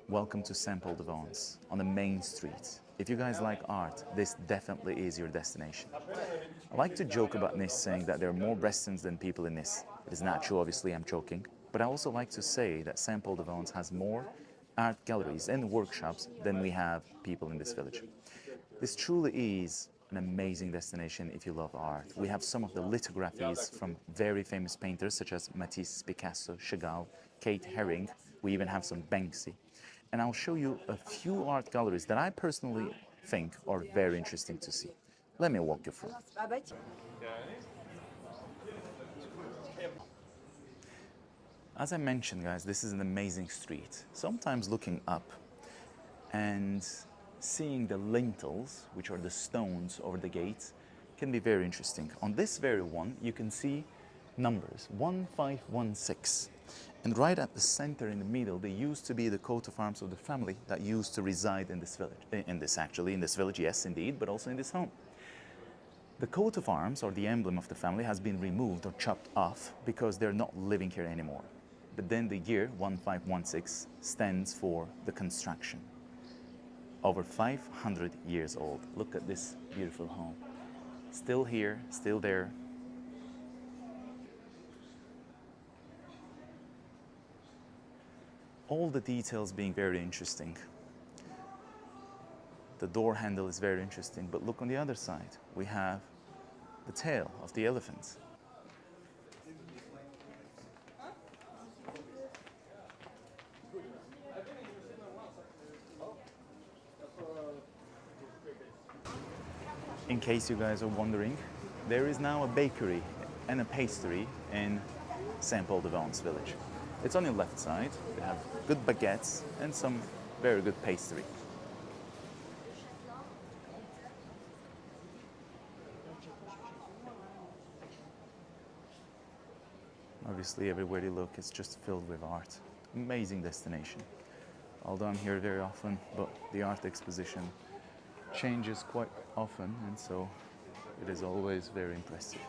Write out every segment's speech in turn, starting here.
Welcome to Saint-Paul-de-Vence on the main street. If you guys like art, this definitely is your destination. I like to joke about Nice saying that there are more Brestons than people in Nice. It is not true, obviously, I'm joking. But I also like to say that Saint-Paul-de-Vence has more art galleries and workshops than we have people in this village. This truly is an amazing destination if you love art. We have some of the lithographies from very famous painters such as Matisse, Picasso, Chagall, Kate Haring. We even have some Banksy. And I'll show you a few art galleries that I personally think are very interesting to see. Let me walk you through. As I mentioned, guys, this is an amazing street. Sometimes looking up and seeing the lintels, which are the stones over the gates, can be very interesting. On this very one, you can see numbers 1516. And right at the center in the middle, they used to be the coat of arms of the family that used to reside in this village. In this village, yes, indeed, but also in this home. The coat of arms, or the emblem of the family, has been removed or chopped off because they're not living here anymore. But then the year 1516 stands for the construction. Over 500 years old. Look at this beautiful home. Still here, still there. All the details being very interesting. The door handle is very interesting, but look on the other side. We have the tail of the elephant. In case you guys are wondering, there is now a bakery and a pastry in Saint-Paul-de-Vence village. It's on your left side. They have good baguettes and some very good pastry. Obviously, everywhere you look, it's just filled with art. Amazing destination. Although I'm here very often, but the art exposition changes quite often, and so it is always very impressive.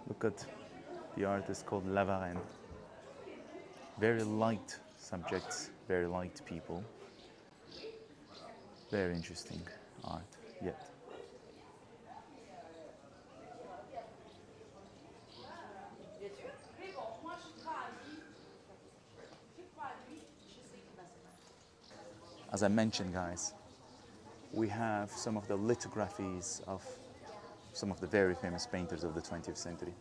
Look at the artist called Lavarenne. Very light subjects, very light people. Very interesting art, yet. As I mentioned, guys, we have some of the lithographies of some of the very famous painters of the 20th century.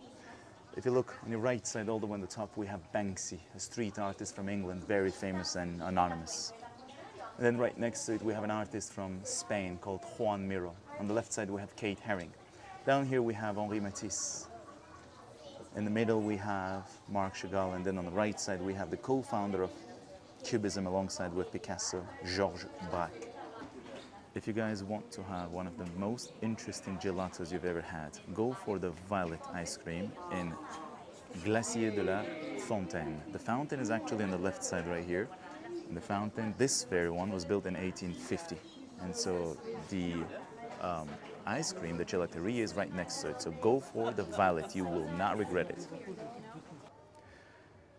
If you look on your right side, all the way on the top, we have Banksy, a street artist from England, very famous and anonymous. And then right next to it, we have an artist from Spain called Juan Miro. On the left side, we have Kate Haring. Down here, we have Henri Matisse. In the middle, we have Marc Chagall. And then on the right side, we have the co-founder of Cubism alongside with Picasso, Georges Braque. If you guys want to have one of the most interesting gelatos you've ever had, go for the violet ice cream in Glacier de la Fontaine. The fountain is actually on the left side right here. And the fountain, this very one, was built in 1850. And so the ice cream, the gelateria, is right next to it. So go for the violet, you will not regret it.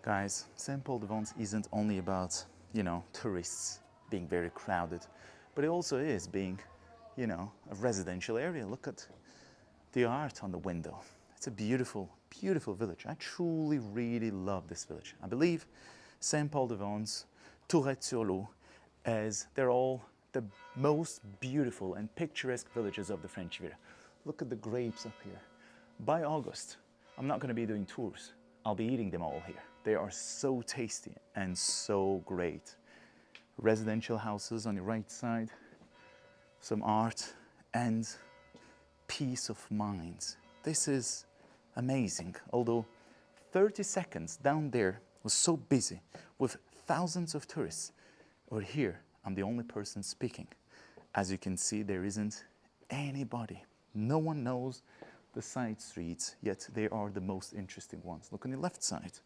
Guys, Saint-Paul-de-Vence isn't only about, tourists being very crowded, but it also is being, a residential area. Look at the art on the window. It's a beautiful, beautiful village. I truly, really love this village. I believe Saint-Paul-de-Vence, Tourette-sur-Lot, as they're all the most beautiful and picturesque villages of the French Riviera. Look at the grapes up here. By August, I'm not going to be doing tours. I'll be eating them all here. They are so tasty and so great. Residential houses on your right side, some art and peace of mind. This is amazing. Although 30 seconds down there was so busy with thousands of tourists, over here I'm the only person speaking. As you can see, there isn't anybody. No one knows the side streets, yet they are the most interesting ones. Look on the left side.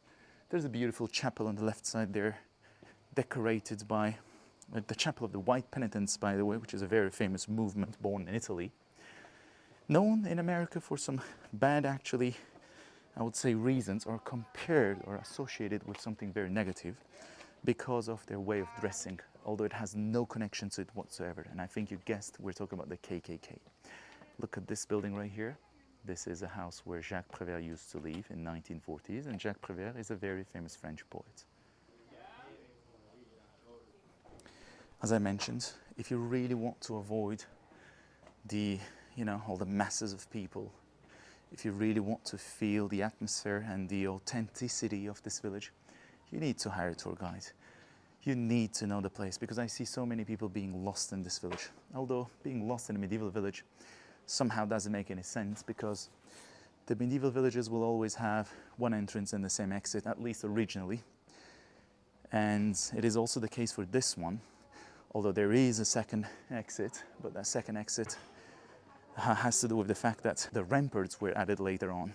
There's a beautiful chapel on the left side there, decorated by the Chapel of the White Penitents, by the way, which is a very famous movement born in Italy. known in America for some bad, actually, I would say, reasons, or compared or associated with something very negative because of their way of dressing, although it has no connection to it whatsoever. And I think you guessed, we're talking about the KKK. Look at this building right here. This is a house where Jacques Prévert used to live in 1940s, and Jacques Prévert is a very famous French poet. As I mentioned, if you really want to avoid the, all the masses of people, if you really want to feel the atmosphere and the authenticity of this village, you need to hire a tour guide. You need to know the place, because I see so many people being lost in this village. Although being lost in a medieval village somehow doesn't make any sense, because the medieval villages will always have one entrance and the same exit, at least originally. And it is also the case for this one, although there is a second exit, but that second exit has to do with the fact that the ramparts were added later on.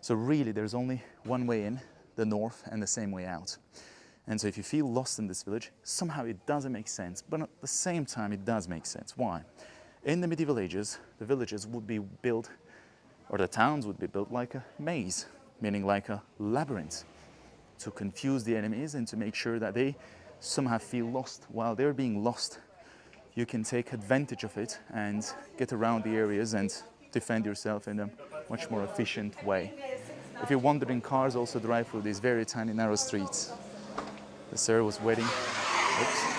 So really there's only one way in, the north, and the same way out. And so if you feel lost in this village, somehow it doesn't make sense, but at the same time it does make sense. Why? In the medieval ages, the villages would be built, or the towns would be built like a maze, meaning like a labyrinth, to confuse the enemies and to make sure that they somehow feel lost. While they're being lost, you can take advantage of it and get around the areas and defend yourself in a much more efficient way. If you're wandering, cars also drive through these very tiny narrow streets. The sir was waiting. Oops.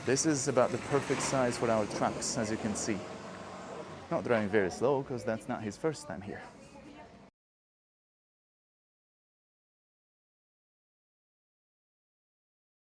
This is about the perfect size for our trucks, as you can see. Not driving very slow, because that's not his first time here.